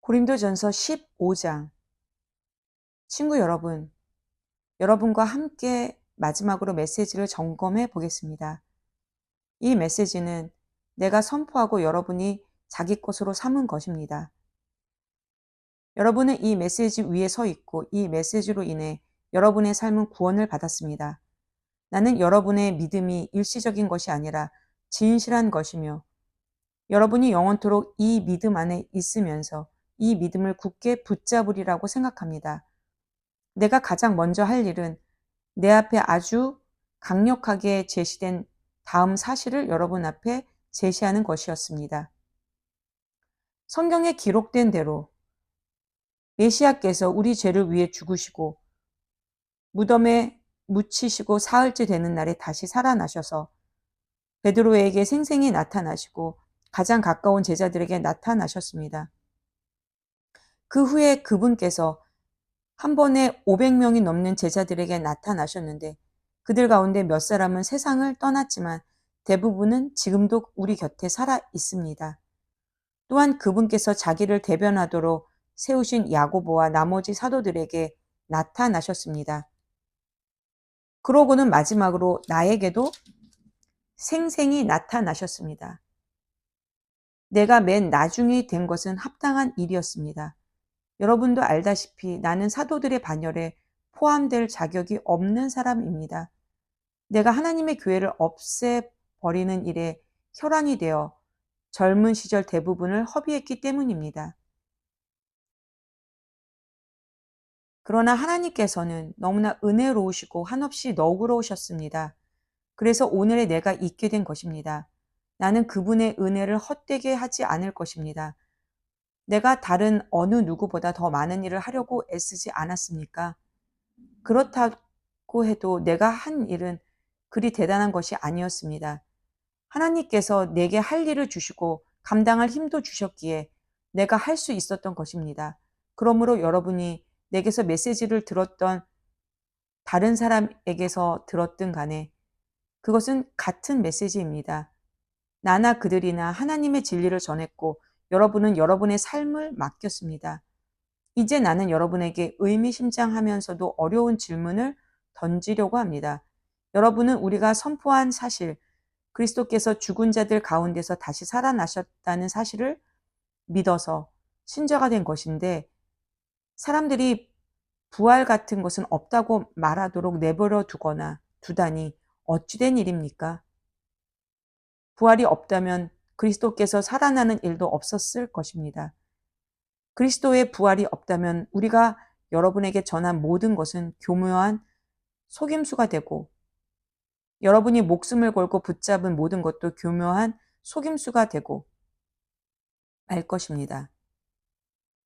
고린도전서 15장. 친구 여러분, 여러분과 함께 마지막으로 메시지를 점검해 보겠습니다. 이 메시지는 내가 선포하고 여러분이 자기 것으로 삼은 것입니다. 여러분은 이 메시지 위에 서 있고 이 메시지로 인해 여러분의 삶은 구원을 받았습니다. 나는 여러분의 믿음이 일시적인 것이 아니라 진실한 것이며 여러분이 영원토록 이 믿음 안에 있으면서 이 믿음을 굳게 붙잡으리라고 생각합니다. 내가 가장 먼저 할 일은 내 앞에 아주 강력하게 제시된 다음 사실을 여러분 앞에 제시하는 것이었습니다. 성경에 기록된 대로 메시아께서 우리 죄를 위해 죽으시고 무덤에 묻히시고 사흘째 되는 날에 다시 살아나셔서 베드로에게 생생히 나타나시고 가장 가까운 제자들에게 나타나셨습니다. 그 후에 그분께서 한 번에 500명이 넘는 제자들에게 나타나셨는데 그들 가운데 몇 사람은 세상을 떠났지만 대부분은 지금도 우리 곁에 살아 있습니다. 또한 그분께서 자기를 대변하도록 세우신 야고보와 나머지 사도들에게 나타나셨습니다. 그러고는 마지막으로 나에게도 생생히 나타나셨습니다. 내가 맨 나중이 된 것은 합당한 일이었습니다. 여러분도 알다시피 나는 사도들의 반열에 포함될 자격이 없는 사람입니다. 내가 하나님의 교회를 없애버리는 일에 혈안이 되어 젊은 시절 대부분을 허비했기 때문입니다. 그러나 하나님께서는 너무나 은혜로우시고 한없이 너그러우셨습니다. 그래서 오늘의 내가 있게 된 것입니다. 나는 그분의 은혜를 헛되게 하지 않을 것입니다. 내가 다른 어느 누구보다 더 많은 일을 하려고 애쓰지 않았습니까? 그렇다고 해도 내가 한 일은 그리 대단한 것이 아니었습니다. 하나님께서 내게 할 일을 주시고 감당할 힘도 주셨기에 내가 할 수 있었던 것입니다. 그러므로 여러분이 내게서 메시지를 들었던 다른 사람에게서 들었든 간에 그것은 같은 메시지입니다. 나나 그들이나 하나님의 진리를 전했고 여러분은 여러분의 삶을 맡겼습니다. 이제 나는 여러분에게 의미심장하면서도 어려운 질문을 던지려고 합니다. 여러분은 우리가 선포한 사실, 그리스도께서 죽은 자들 가운데서 다시 살아나셨다는 사실을 믿어서 신자가 된 것인데 사람들이 부활 같은 것은 없다고 말하도록 내버려 두거나 두다니 어찌된 일입니까? 부활이 없다면 그리스도께서 살아나는 일도 없었을 것입니다. 그리스도의 부활이 없다면 우리가 여러분에게 전한 모든 것은 교묘한 속임수가 되고 여러분이 목숨을 걸고 붙잡은 모든 것도 교묘한 속임수가 되고 말 것입니다.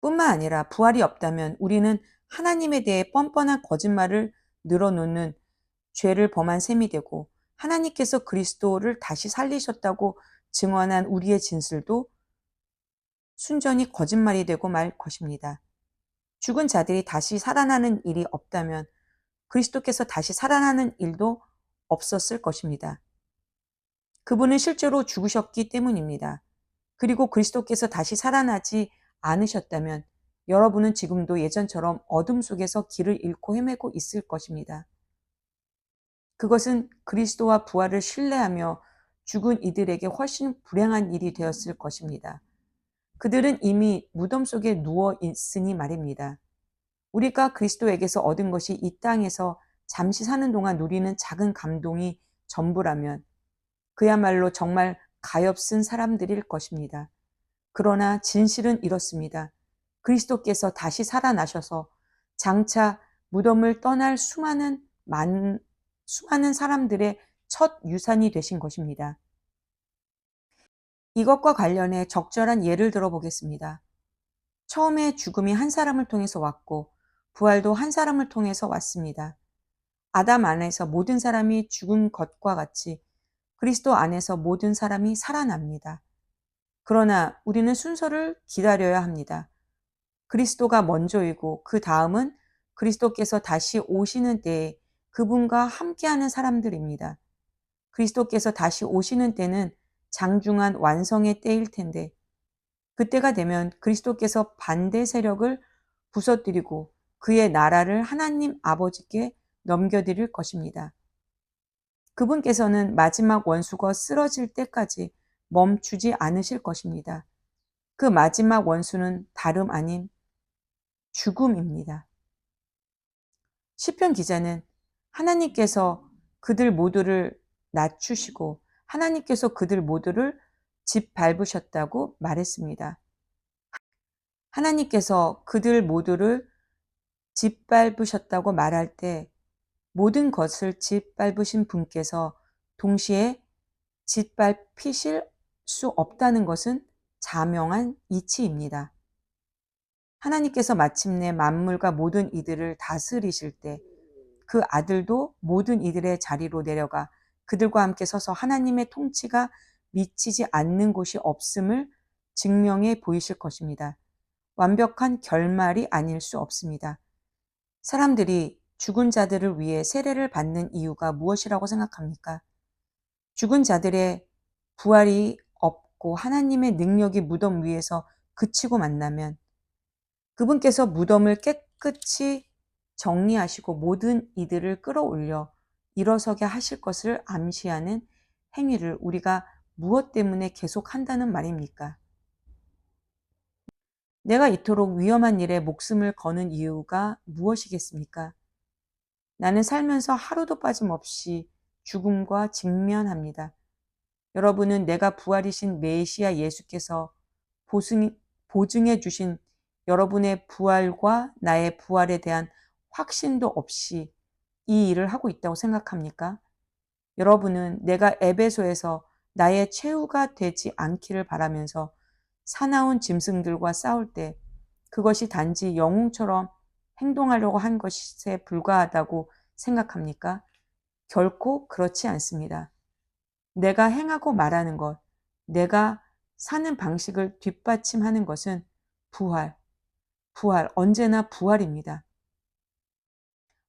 뿐만 아니라 부활이 없다면 우리는 하나님에 대해 뻔뻔한 거짓말을 늘어놓는 죄를 범한 셈이 되고 하나님께서 그리스도를 다시 살리셨다고 증언한 우리의 진술도 순전히 거짓말이 되고 말 것입니다. 죽은 자들이 다시 살아나는 일이 없다면 그리스도께서 다시 살아나는 일도 없었을 것입니다. 그분은 실제로 죽으셨기 때문입니다. 그리고 그리스도께서 다시 살아나지 않으셨다면 여러분은 지금도 예전처럼 어둠 속에서 길을 잃고 헤매고 있을 것입니다. 그것은 그리스도와 부활을 신뢰하며 죽은 이들에게 훨씬 불행한 일이 되었을 것입니다. 그들은 이미 무덤 속에 누워 있으니 말입니다. 우리가 그리스도에게서 얻은 것이 이 땅에서 잠시 사는 동안 누리는 작은 감동이 전부라면 그야말로 정말 가엾은 사람들일 것입니다. 그러나 진실은 이렇습니다. 그리스도께서 다시 살아나셔서 장차 무덤을 떠날 수많은 사람들의 첫 유산이 되신 것입니다. 이것과 관련해 적절한 예를 들어보겠습니다. 처음에 죽음이 한 사람을 통해서 왔고 부활도 한 사람을 통해서 왔습니다. 아담 안에서 모든 사람이 죽은 것과 같이 그리스도 안에서 모든 사람이 살아납니다. 그러나 우리는 순서를 기다려야 합니다. 그리스도가 먼저이고 그 다음은 그리스도께서 다시 오시는 때에 그분과 함께하는 사람들입니다. 그리스도께서 다시 오시는 때는 장중한 완성의 때일 텐데 그때가 되면 그리스도께서 반대 세력을 부서뜨리고 그의 나라를 하나님 아버지께 넘겨드릴 것입니다. 그분께서는 마지막 원수가 쓰러질 때까지 멈추지 않으실 것입니다. 그 마지막 원수는 다름 아닌 죽음입니다. 시편 기자는 하나님께서 그들 모두를 낮추시고 하나님께서 그들 모두를 짓밟으셨다고 말했습니다. 하나님께서 그들 모두를 짓밟으셨다고 말할 때 모든 것을 짓밟으신 분께서 동시에 짓밟히실 수 없다는 것은 자명한 이치입니다. 하나님께서 마침내 만물과 모든 이들을 다스리실 때 그 아들도 모든 이들의 자리로 내려가 그들과 함께 서서 하나님의 통치가 미치지 않는 곳이 없음을 증명해 보이실 것입니다. 완벽한 결말이 아닐 수 없습니다. 사람들이 죽은 자들을 위해 세례를 받는 이유가 무엇이라고 생각합니까? 죽은 자들의 부활이 없고 하나님의 능력이 무덤 위에서 그치고 만나면 그분께서 무덤을 깨끗이 정리하시고 모든 이들을 끌어올려 일어서게 하실 것을 암시하는 행위를 우리가 무엇 때문에 계속 한다는 말입니까? 내가 이토록 위험한 일에 목숨을 거는 이유가 무엇이겠습니까? 나는 살면서 하루도 빠짐없이 죽음과 직면합니다. 여러분은 내가 부활이신 메시아 예수께서 보증해 주신 여러분의 부활과 나의 부활에 대한 확신도 없이 이 일을 하고 있다고 생각합니까? 여러분은 내가 에베소에서 나의 최후가 되지 않기를 바라면서 사나운 짐승들과 싸울 때 그것이 단지 영웅처럼 행동하려고 한 것에 불과하다고 생각합니까? 결코 그렇지 않습니다. 내가 행하고 말하는 것, 내가 사는 방식을 뒷받침하는 것은 부활, 언제나 부활입니다.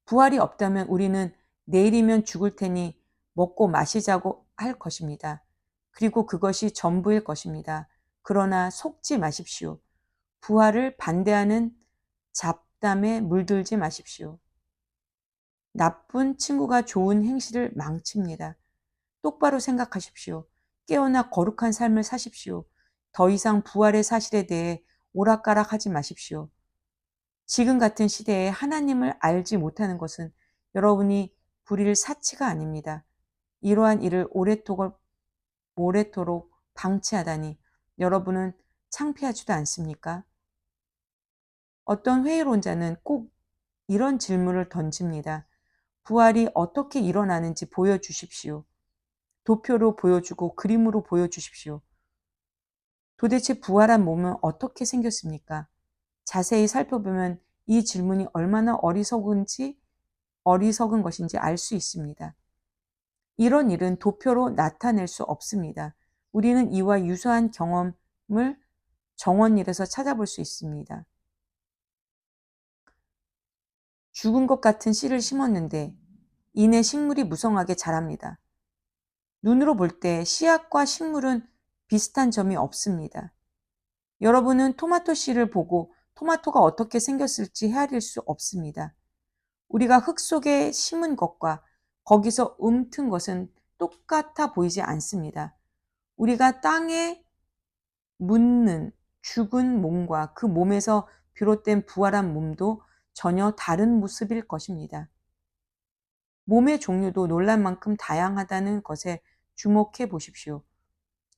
부활이 없다면 우리는 내일이면 죽을 테니 먹고 마시자고 할 것입니다. 그리고 그것이 전부일 것입니다. 그러나 속지 마십시오. 부활을 반대하는 잡담에 물들지 마십시오. 나쁜 친구가 좋은 행실을 망칩니다. 똑바로 생각하십시오. 깨어나 거룩한 삶을 사십시오. 더 이상 부활의 사실에 대해 오락가락하지 마십시오. 지금 같은 시대에 하나님을 알지 못하는 것은 여러분이 부릴 사치가 아닙니다. 이러한 일을 오래도록 방치하다니 여러분은 창피하지도 않습니까? 어떤 회의론자는 꼭 이런 질문을 던집니다. 부활이 어떻게 일어나는지 보여주십시오. 도표로 보여주고 그림으로 보여주십시오. 도대체 부활한 몸은 어떻게 생겼습니까? 자세히 살펴보면 이 질문이 얼마나 어리석은 것인지 알 수 있습니다. 이런 일은 도표로 나타낼 수 없습니다. 우리는 이와 유사한 경험을 정원일에서 찾아볼 수 있습니다. 죽은 것 같은 씨를 심었는데 이내 식물이 무성하게 자랍니다. 눈으로 볼 때 씨앗과 식물은 비슷한 점이 없습니다. 여러분은 토마토 씨를 보고 토마토가 어떻게 생겼을지 헤아릴 수 없습니다. 우리가 흙 속에 심은 것과 거기서 움튼 것은 똑같아 보이지 않습니다. 우리가 땅에 묻는 죽은 몸과 그 몸에서 비롯된 부활한 몸도 전혀 다른 모습일 것입니다. 몸의 종류도 놀랄 만큼 다양하다는 것에 주목해 보십시오.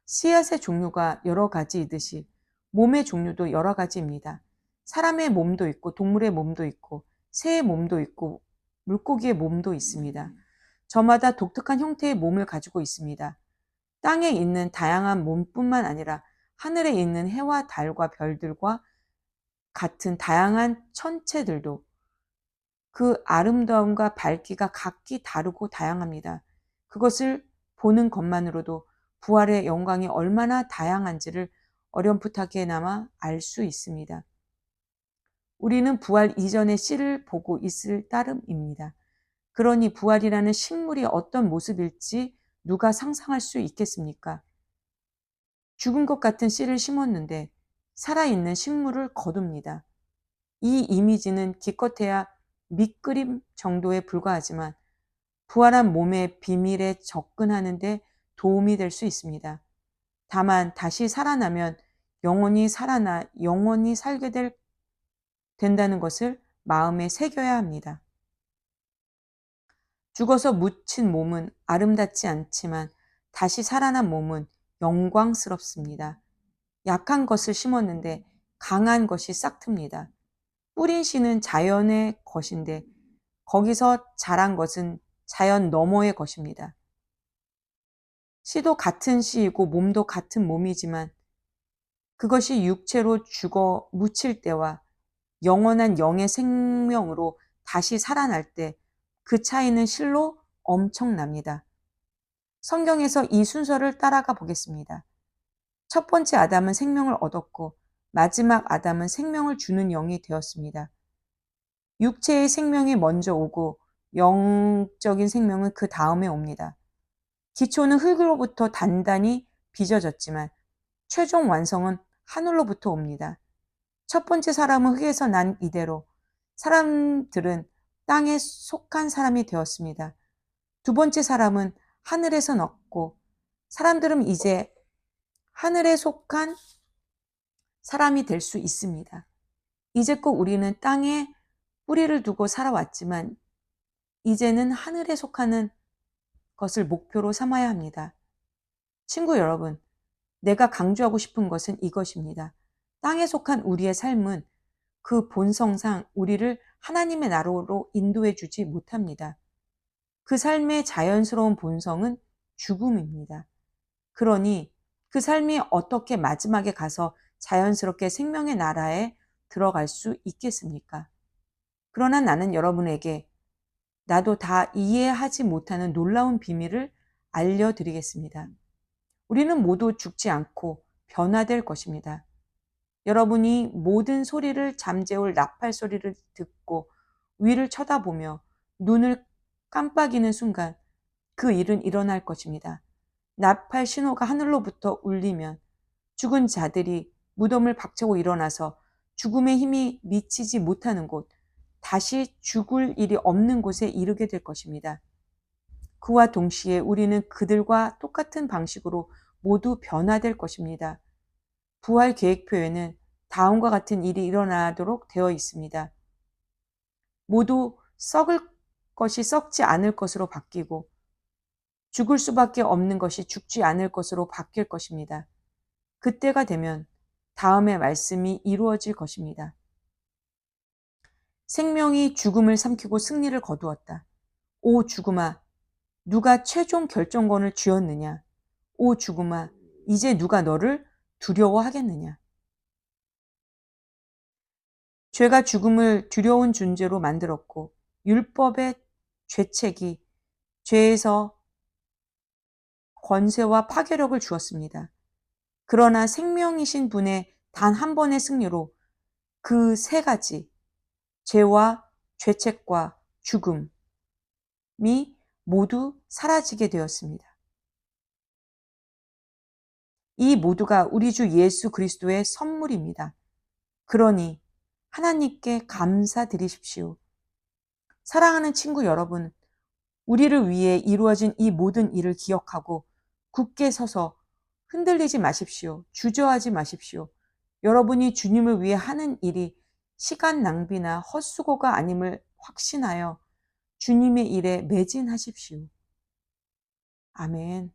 씨앗의 종류가 여러 가지이듯이 몸의 종류도 여러 가지입니다. 사람의 몸도 있고 동물의 몸도 있고 새의 몸도 있고 물고기의 몸도 있습니다. 저마다 독특한 형태의 몸을 가지고 있습니다. 땅에 있는 다양한 몸뿐만 아니라 하늘에 있는 해와 달과 별들과 같은 다양한 천체들도 그 아름다움과 밝기가 각기 다르고 다양합니다. 그것을 보는 것만으로도 부활의 영광이 얼마나 다양한지를 어렴풋하게나마 알 수 있습니다. 우리는 부활 이전의 씨를 보고 있을 따름입니다. 그러니 부활이라는 식물이 어떤 모습일지 누가 상상할 수 있겠습니까? 죽은 것 같은 씨를 심었는데 살아있는 식물을 거둡니다. 이 이미지는 기껏해야 밑그림 정도에 불과하지만 부활한 몸의 비밀에 접근하는 데 도움이 될 수 있습니다. 다만 다시 살아나면 영원히 살아나 영원히 살게 된다는 것을 마음에 새겨야 합니다. 죽어서 묻힌 몸은 아름답지 않지만 다시 살아난 몸은 영광스럽습니다. 약한 것을 심었는데 강한 것이 싹틉니다. 뿌린 씨는 자연의 것인데 거기서 자란 것은 자연 너머의 것입니다. 씨도 같은 씨이고 몸도 같은 몸이지만 그것이 육체로 죽어 묻힐 때와 영원한 영의 생명으로 다시 살아날 때 그 차이는 실로 엄청납니다. 성경에서 이 순서를 따라가 보겠습니다. 첫 번째 아담은 생명을 얻었고 마지막 아담은 생명을 주는 영이 되었습니다. 육체의 생명이 먼저 오고 영적인 생명은 그 다음에 옵니다. 기초는 흙으로부터 단단히 빚어졌지만 최종 완성은 하늘로부터 옵니다. 첫 번째 사람은 흙에서 난 이대로 사람들은 땅에 속한 사람이 되었습니다. 두 번째 사람은 하늘에서 났고 사람들은 이제 하늘에 속한 사람이 될 수 있습니다. 이제껏 우리는 땅에 뿌리를 두고 살아왔지만 이제는 하늘에 속하는 것을 목표로 삼아야 합니다. 친구 여러분, 내가 강조하고 싶은 것은 이것입니다. 땅에 속한 우리의 삶은 그 본성상 우리를 하나님의 나라로 인도해 주지 못합니다. 그 삶의 자연스러운 본성은 죽음입니다. 그러니 그 삶이 어떻게 마지막에 가서 자연스럽게 생명의 나라에 들어갈 수 있겠습니까? 그러나 나는 여러분에게 나도 다 이해하지 못하는 놀라운 비밀을 알려드리겠습니다. 우리는 모두 죽지 않고 변화될 것입니다. 여러분이 모든 소리를 잠재울 나팔 소리를 듣고 위를 쳐다보며 눈을 깜빡이는 순간 그 일은 일어날 것입니다. 나팔 신호가 하늘로부터 울리면 죽은 자들이 무덤을 박차고 일어나서 죽음의 힘이 미치지 못하는 곳, 다시 죽을 일이 없는 곳에 이르게 될 것입니다. 그와 동시에 우리는 그들과 똑같은 방식으로 모두 변화될 것입니다. 부활 계획표에는 다음과 같은 일이 일어나도록 되어 있습니다. 모두 썩을 것이 썩지 않을 것으로 바뀌고 죽을 수밖에 없는 것이 죽지 않을 것으로 바뀔 것입니다. 그때가 되면 다음의 말씀이 이루어질 것입니다. 생명이 죽음을 삼키고 승리를 거두었다. 오 죽음아, 누가 최종 결정권을 쥐었느냐? 오 죽음아, 이제 누가 너를 두려워하겠느냐? 죄가 죽음을 두려운 존재로 만들었고 율법의 죄책이 죄에서 권세와 파괴력을 주었습니다. 그러나 생명이신 분의 단 한 번의 승리로 그 세 가지 죄와 죄책과 죽음이 모두 사라지게 되었습니다. 이 모두가 우리 주 예수 그리스도의 선물입니다. 그러니 하나님께 감사드리십시오. 사랑하는 친구 여러분, 우리를 위해 이루어진 이 모든 일을 기억하고 굳게 서서 흔들리지 마십시오. 주저하지 마십시오. 여러분이 주님을 위해 하는 일이 시간 낭비나 헛수고가 아님을 확신하여 주님의 일에 매진하십시오. 아멘.